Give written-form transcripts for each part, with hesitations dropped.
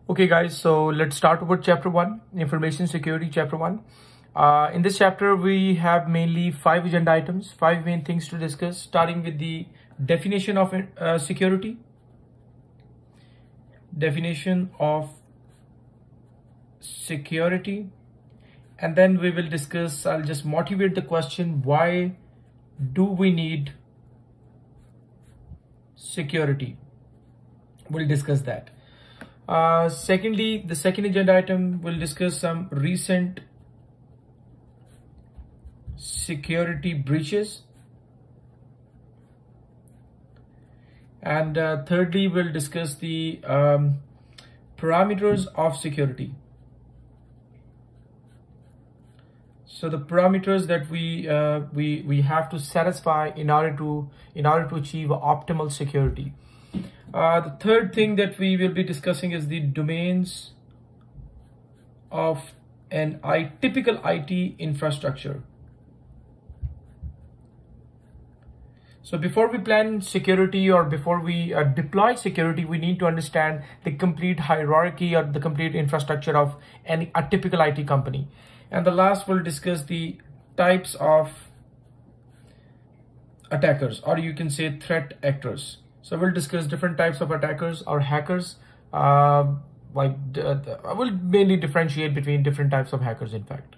Okay guys, so let's start with chapter 1, information security chapter 1. In this chapter we have mainly 5 agenda items, 5 main things to discuss, starting with the definition of security, and then we will discuss, I'll just motivate the question, why do we need security? We'll discuss that. Secondly, the second agenda item will discuss some recent security breaches. And thirdly, we'll discuss the parameters of security. So the parameters that we have to satisfy in order to achieve optimal security. The third thing that we will be discussing is the domains of an typical IT infrastructure. So before we plan security or before we deploy security, we need to understand the complete hierarchy or the complete infrastructure of a typical IT company. And the last, we'll discuss the types of attackers, or you can say threat actors. So we'll discuss different types of attackers or hackers. I will mainly differentiate between different types of hackers, in fact.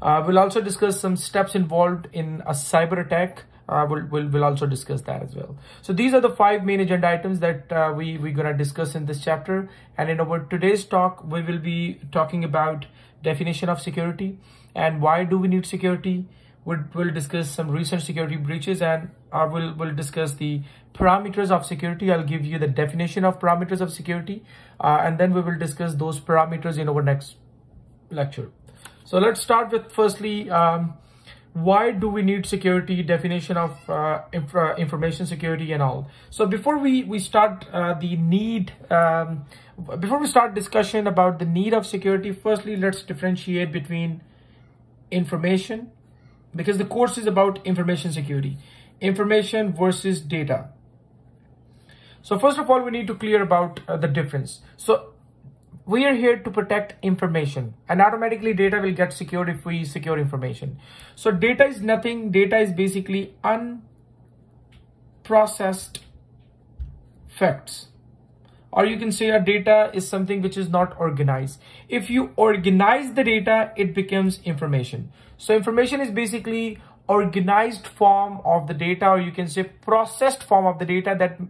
We'll also discuss some steps involved in a cyber attack. We'll also discuss that as well. So these are the 5 main agenda items that we're going to discuss in this chapter. And in our today's talk, we will be talking about definition of security and why do we need security. We'll discuss some recent security breaches, and we'll discuss the parameters of security. I'll give you the definition of parameters of security, and then we will discuss those parameters in our next lecture. So let's start with firstly, why do we need security, definition of information security and all. So before we start before we start discussion about the need of security, firstly, let's differentiate between information, because the course is about information security, information versus data. So first of all, we need to clear about the difference. So we are here to protect information, and automatically data will get secured if we secure information. So data is nothing. Data is basically unprocessed facts, or you can say a data is something which is not organized. If you organize the data, it becomes information. So information is basically organized form of the data, or you can say processed form of the data that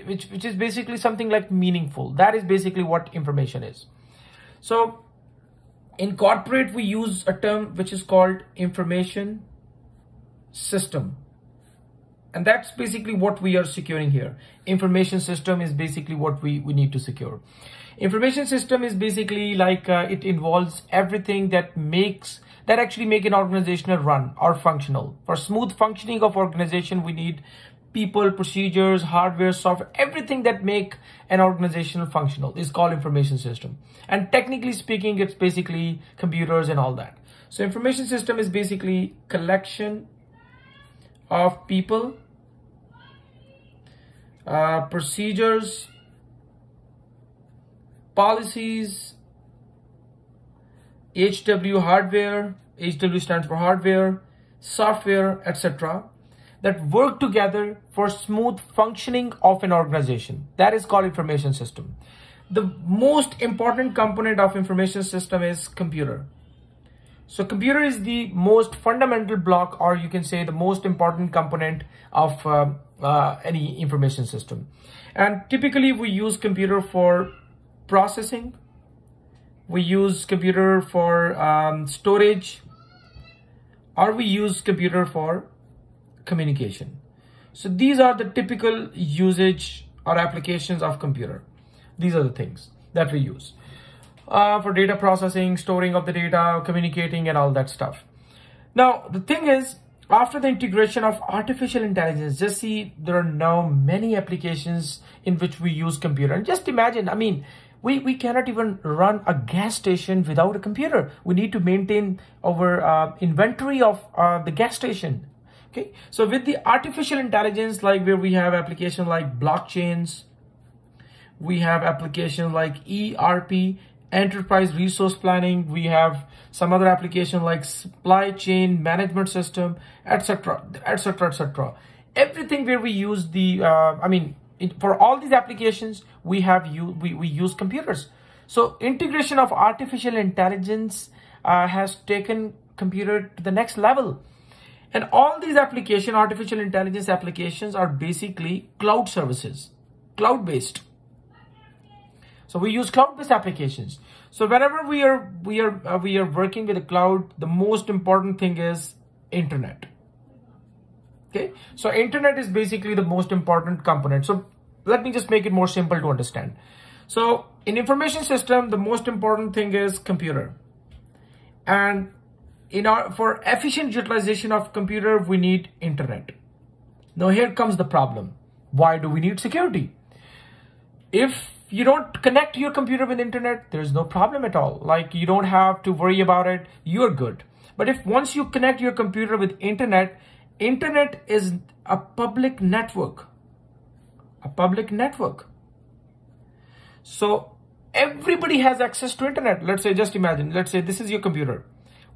which is basically something like meaningful. That is basically what information is. So in corporate, we use a term which is called information system, and that's basically what we are securing here. Information system is basically what we need to secure. Information system is basically like it involves everything that actually make an organization run or functional. For smooth functioning of organization, we need people, procedures, hardware, software, everything that make an organization functional is called information system. And technically speaking, it's basically computers and all that. So information system is basically collection of people, procedures, policies, HW hardware, HW stands for hardware, software, etc., that work together for smooth functioning of an organization. That is called information system. The most important component of information system is computer. So computer is the most fundamental block, or you can say the most important component of any information system. And typically we use computer for processing. We use computer for storage, or we use computer for communication. So these are the typical usage or applications of computer. These are the things that we use for data processing, storing of the data, communicating, and all that stuff. Now, the thing is, after the integration of artificial intelligence, just see there are now many applications in which we use computer. And just imagine, we cannot even run a gas station without a computer. We need to maintain our inventory of the gas station. Okay, so with the artificial intelligence, like where we have applications like blockchains, We have applications like ERP, enterprise resource planning. We have some other application like supply chain management system, etc., etc., etc. Everything where we use the, for all these applications, we use computers. So integration of artificial intelligence has taken computer to the next level. And all these applications, artificial intelligence applications, are basically cloud services, cloud-based. So we use cloud-based applications. So whenever we are working with the cloud, the most important thing is internet. Okay, so internet is basically the most important component. So let me just make it more simple to understand. So in information system, the most important thing is computer. And for efficient utilization of computer, we need internet. Now here comes the problem. Why do we need security? If you don't connect your computer with internet, there's no problem at all. Like, you don't have to worry about it. You're good. But if once you connect your computer with internet, internet is a public network. A public network. So everybody has access to internet. Let's say, just imagine, let's say this is your computer.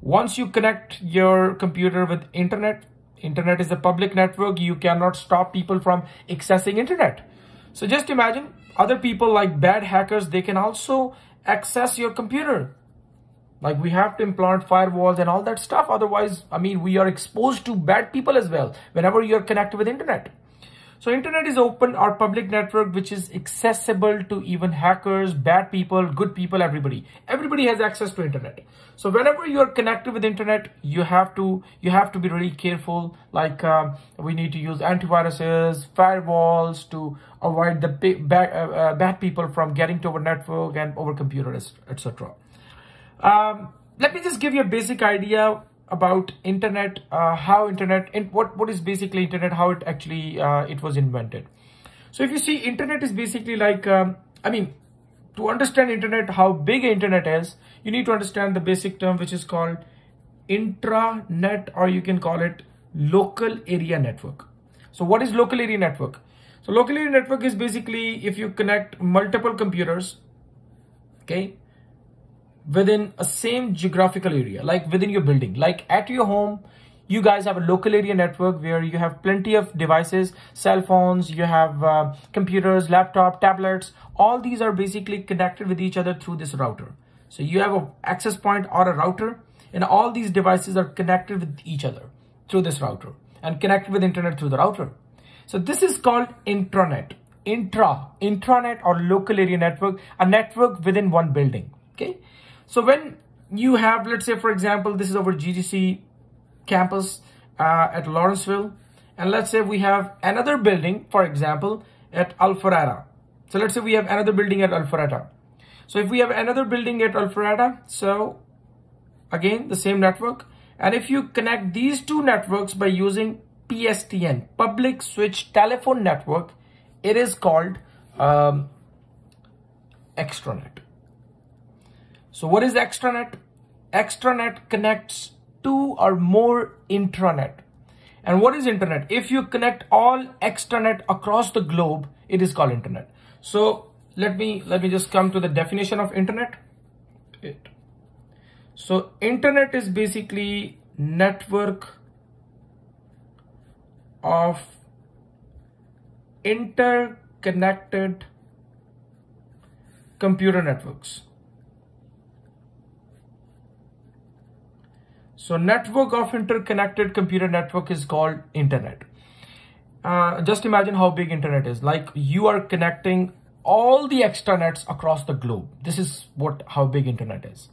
Once you connect your computer with internet, internet is a public network. You cannot stop people from accessing internet. So just imagine, other people like bad hackers, they can also access your computer. Like, we have to implant firewalls and all that stuff. Otherwise, we are exposed to bad people as well whenever you're connected with internet. So internet is open or public network, which is accessible to even hackers, bad people, good people, everybody. Everybody has access to internet. So whenever you are connected with internet, you have to be really careful. Like, we need to use antiviruses, firewalls to avoid the bad people from getting to our network and our computers, etc. Let me just give you a basic idea about internet, what is basically internet, how it actually it was invented. So if you see, internet is basically like, to understand internet, how big internet is, you need to understand the basic term which is called intranet, or you can call it local area network. So what is local area network? So local area network is basically if you connect multiple computers, okay, within a same geographical area, like within your building, like at your home, you guys have a local area network where you have plenty of devices, cell phones, you have computers, laptop, tablets. All these are basically connected with each other through this router. So you have an access point or a router, and all these devices are connected with each other through this router and connected with internet through the router. So this is called intranet, intranet or local area network, a network within one building. Okay. So when you have, let's say, for example, this is our GGC campus at Lawrenceville, and let's say we have another building, for example, at Alpharetta. So let's say we have another building at Alpharetta. So if we have another building at Alpharetta, so again, the same network. And if you connect these two networks by using PSTN, Public Switch Telephone Network, it is called extranet. So what is extranet? Extranet connects two or more intranet. And what is internet? If you connect all extranet across the globe, it is called internet. So let me just come to the definition of internet. So internet is basically network of interconnected computer networks. So network of interconnected computer network is called internet. Just imagine how big internet is. Like, you are connecting all the extranets across the globe. This is how big internet is.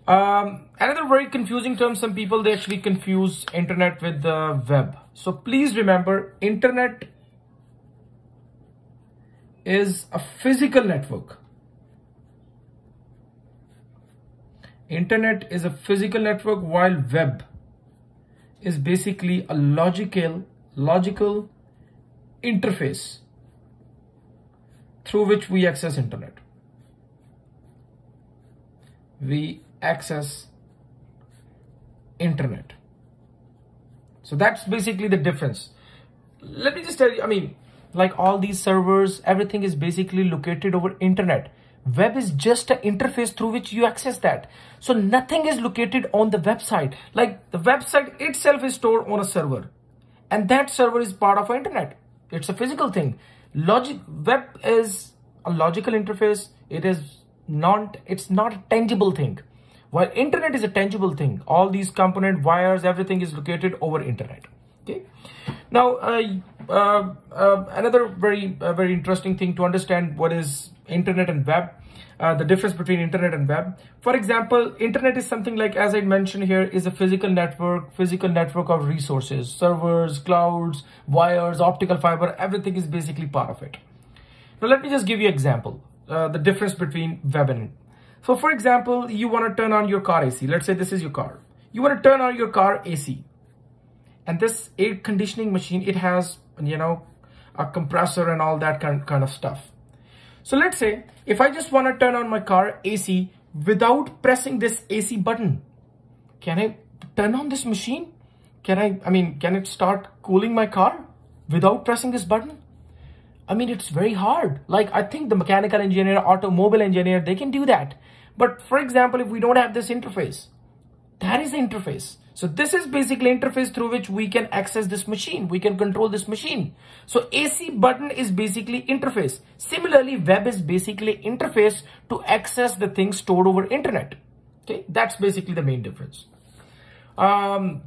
Another very confusing term, some people, they actually confuse internet with the web. So please remember, internet is a physical network. Internet is a physical network, while web is basically a logical interface through which we access internet. We access internet. So that's basically the difference. Let me just tell you, like all these servers, everything is basically located over internet. Web is just an interface through which you access that. So nothing is located on the website. Like the website itself is stored on a server, and that server is part of internet. It's a physical thing. Web is a logical interface. It's not a tangible thing. While internet is a tangible thing, all these component wires, everything is located over internet. Okay. Now, another very interesting thing to understand what is internet and web, the difference between internet and web. For example, internet is something like, as I mentioned here, is a physical network of resources, servers, clouds, wires, optical fiber, everything is basically part of it. Now, let me just give you an example, the difference between web and. So for example, you want to turn on your car AC. Let's say this is your car. You want to turn on your car AC. And this air conditioning machine, it has, a compressor and all that kind of stuff. So let's say if I just want to turn on my car AC without pressing this AC button, can I turn on this machine? Can it start cooling my car without pressing this button? It's very hard. Like, I think the mechanical engineer, automobile engineer, they can do that. But for example, if we don't have this interface, that is the interface. So this is basically interface through which we can access this machine. We can control this machine. So AC button is basically interface. Similarly, web is basically interface to access the things stored over internet. Okay, that's basically the main difference. Now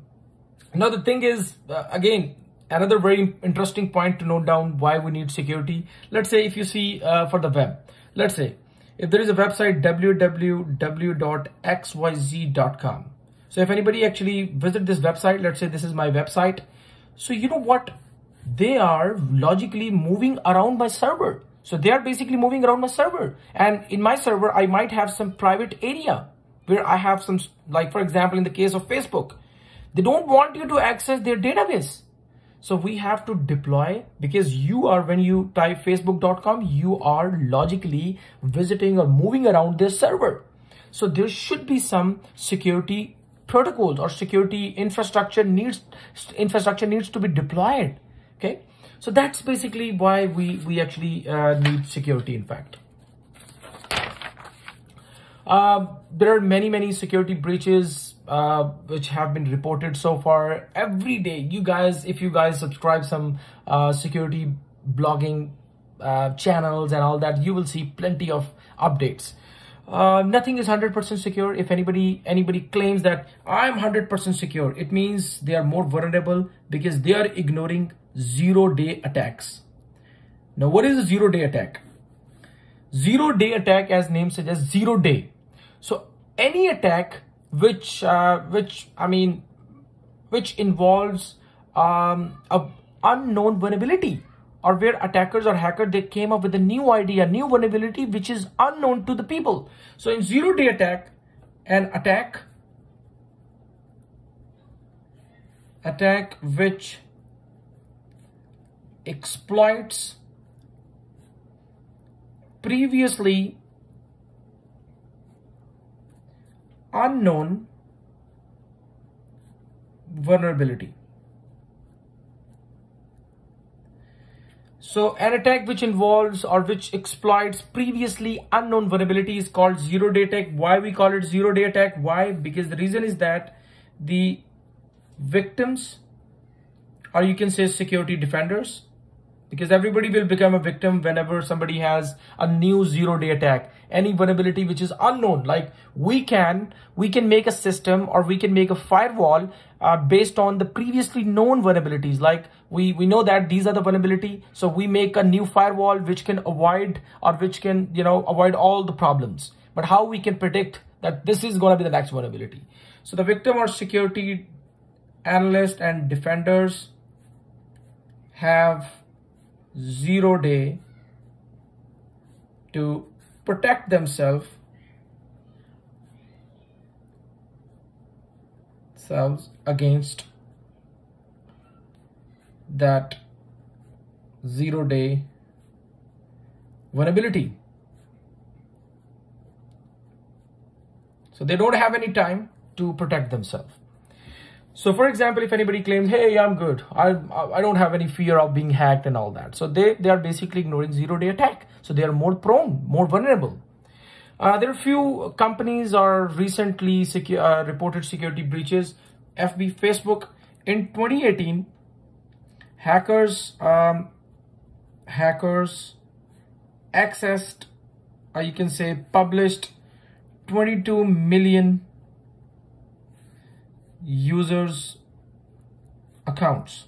the thing is, again, another very interesting point to note down why we need security. Let's say if you see for the web, let's say if there is a website www.xyz.com. So if anybody actually visit this website, let's say this is my website. So you know what? They are logically moving around my server. So they are basically moving around my server. And in my server, I might have some private area where I have some, like for example, in the case of Facebook, they don't want you to access their database. So we have to deploy, because when you type facebook.com, you are logically visiting or moving around their server. So there should be some security protocols or security infrastructure needs to be deployed. Okay. So that's basically why we actually need security, in fact. There are many security breaches which have been reported so far. Every day, if you guys subscribe some security blogging channels and all that, you will see plenty of updates. Nothing is 100% secure. If anybody claims that I'm 100% secure, it means they are more vulnerable because they are ignoring zero-day attacks. Now, what is a zero-day attack? Zero-day attack, as name suggests, 0 day. So any attack which involves a unknown vulnerability, or where attackers or hackers, they came up with a new idea, new vulnerability which is unknown to the people. So in zero-day attack, an attack which exploits previously unknown vulnerability. So an attack which involves or which exploits previously unknown vulnerability is called zero-day attack. Why we call it zero-day attack? Why? Because the reason is that the victims, or you can say security defenders, because everybody will become a victim whenever somebody has a new zero-day attack, any vulnerability which is unknown. Like we can make a system, or we can make a firewall based on the previously known vulnerabilities. Like we know that these are the vulnerability, so we make a new firewall which can avoid, or which can avoid all the problems. But how we can predict that this is going to be the next vulnerability? So the victim or security analysts and defenders have 0 day to protect themselves against that 0 day vulnerability. So they don't have any time to protect themselves. So for example, if anybody claims, hey, I'm good, I don't have any fear of being hacked and all that, so they are basically ignoring zero-day attack. So they are more prone, more vulnerable. There are few companies are recently reported security breaches. FB, Facebook. In 2018, hackers accessed, you can say, published 22 million users' accounts.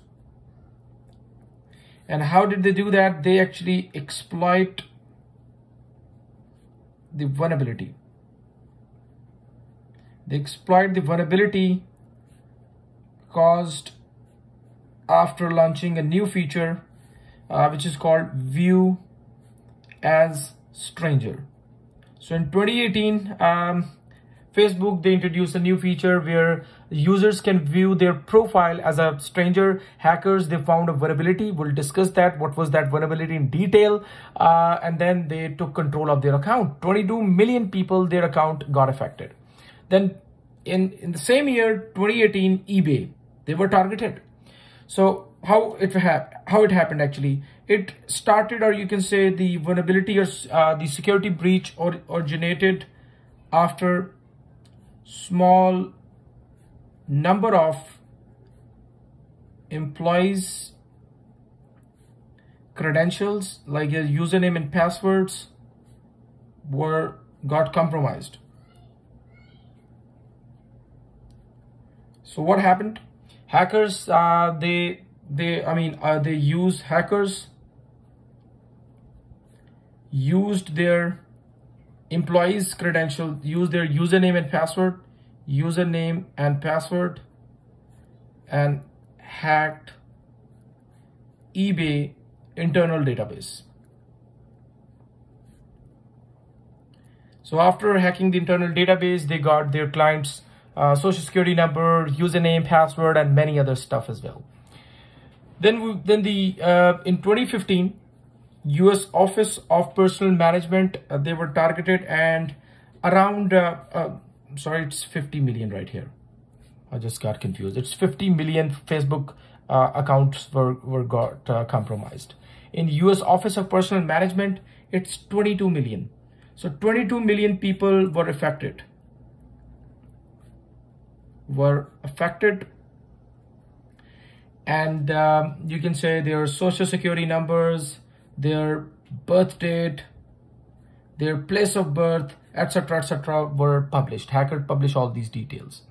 And how did they do that? They actually exploit the vulnerability. They exploit the vulnerability caused after launching a new feature which is called View as Stranger. So in 2018, Facebook, they introduced a new feature where users can view their profile as a stranger. Hackers, they found a vulnerability. We'll discuss that. What was that vulnerability in detail? And then they took control of their account. 22 million people, their account got affected. Then in the same year, 2018, eBay, they were targeted. So how it happened actually? It started, or you can say the vulnerability or the security breach originated after small number of employees' credentials, like their username and passwords, got compromised. So what happened? Hackers, hackers used their employees' credential, used their username and password, and hacked eBay internal database. So after hacking the internal database, they got their clients' social security number, username, password, and many other stuff as well. Then in 2015, U.S. Office of Personnel Management, they were targeted, and around sorry, it's 50 million right here. I just got confused. It's 50 million Facebook accounts got compromised. In U.S. Office of Personnel Management, it's 22 million. So 22 million people were affected. And you can say their social security numbers, their birth date, their place of birth, etc., were published. Hackers published all these details.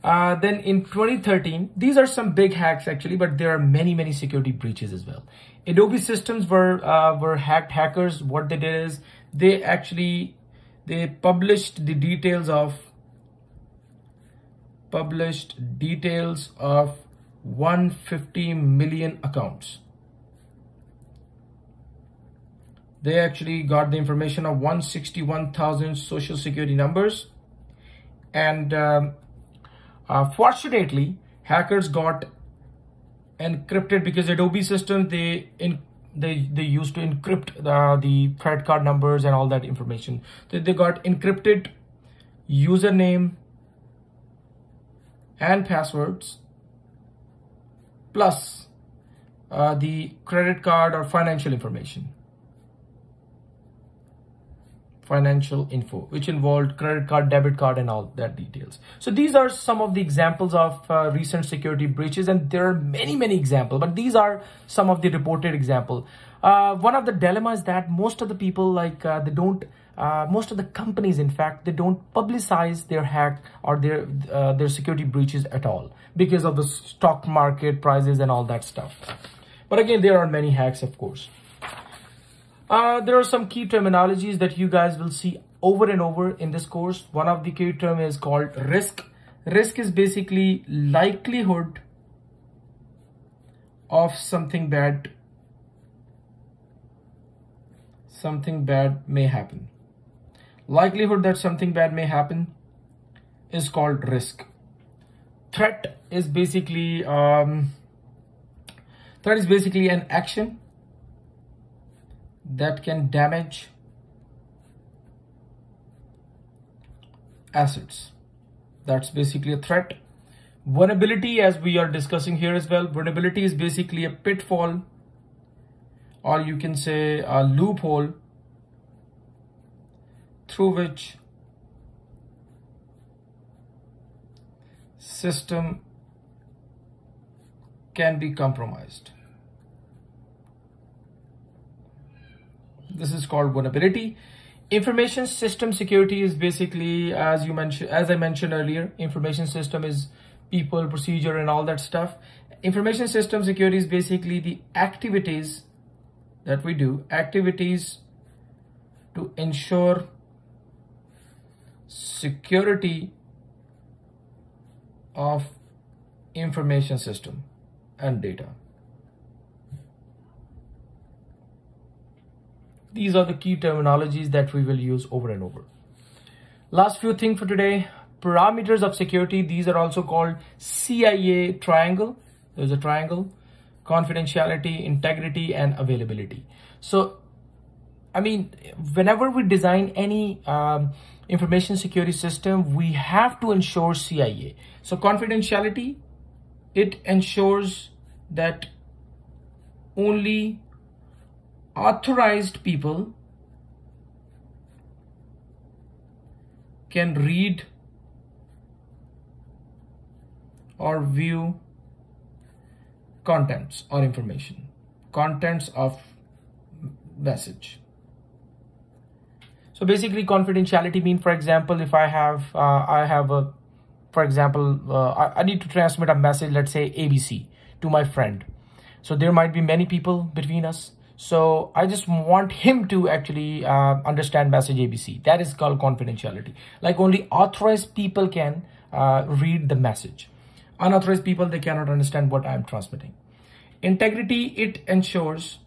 Then in 2013, these are some big hacks actually, but there are many security breaches as well. Adobe systems were hacked. Hackers, what they did is they published the details of 150 million accounts. They actually got the information of 161,000 social security numbers, and fortunately, hackers got encrypted, because Adobe systems they used to encrypt the credit card numbers and all that information. So they got encrypted username and passwords, plus the credit card or financial info, which involved credit card, debit card, and all that details. So these are some of the examples of recent security breaches, and there are many examples, but these are some of the reported examples. One of the dilemmas that most of the people, most of the companies, in fact, they don't publicize their hack or their security breaches at all, because of the stock market prices and all that stuff. But again, there are many hacks, of course. There are some key terminologies that you guys will see over and over in this course. One of the key term is called risk. Risk is basically likelihood of something bad may happen. Likelihood that something bad may happen is called risk. Threat is basically an action that can damage assets. That's basically a threat. Vulnerability, as we are discussing here as well, vulnerability is basically a pitfall, or you can say a loophole through which system can be compromised. This is called vulnerability. Information system security is basically, as I mentioned earlier, information system is people, procedure, and all that stuff. Information system security is basically the activities that we do, activities to ensure security of information system and data. These are the key terminologies that we will use over and over. Last few things for today. Parameters of security. These are also called CIA triangle. There's a triangle: confidentiality, integrity, and availability. So, I mean, whenever we design any information security system, we have to ensure CIA. So confidentiality, it ensures that only authorized people can read or view contents or information, contents of message. So basically confidentiality means, for example, if I need to transmit a message, let's say ABC, to my friend. So there might be many people between us. So I just want him to actually understand message ABC. That is called confidentiality. Like only authorized people can read the message. Unauthorized people, they cannot understand what I'm transmitting. Integrity, it ensures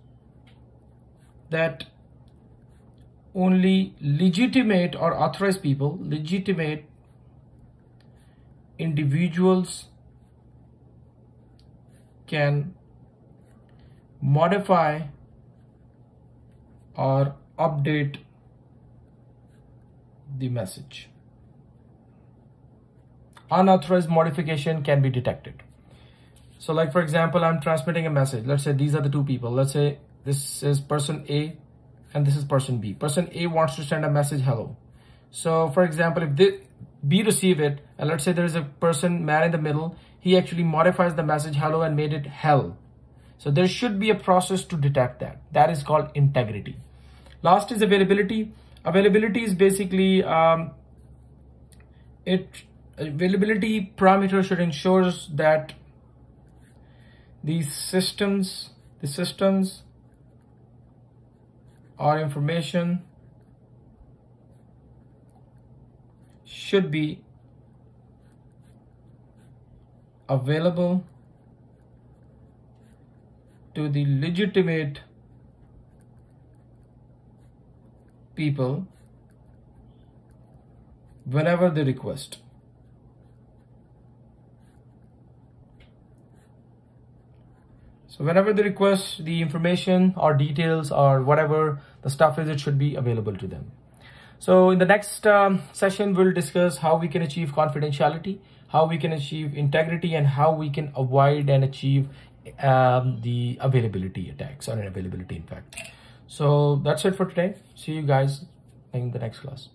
that only legitimate or authorized people, legitimate individuals can modify or update the message. Unauthorized modification can be detected. So like, for example, I'm transmitting a message. Let's say these are the two people. Let's say this is person A and this is person B. Person A wants to send a message hello. So for example, if B receive it, and let's say there is a man in the middle, he actually modifies the message hello and made it hell. So there should be a process to detect that. That is called integrity. Last is availability. Availability is basically availability parameter should ensure that the systems or information should be available to the legitimate people whenever they request. So whenever they request the information or details or whatever the stuff is, it should be available to them. So in the next session, we'll discuss how we can achieve confidentiality, how we can achieve integrity, and how we can avoid and achieve the availability attacks or availability, in fact. So that's it for today. See you guys in the next class.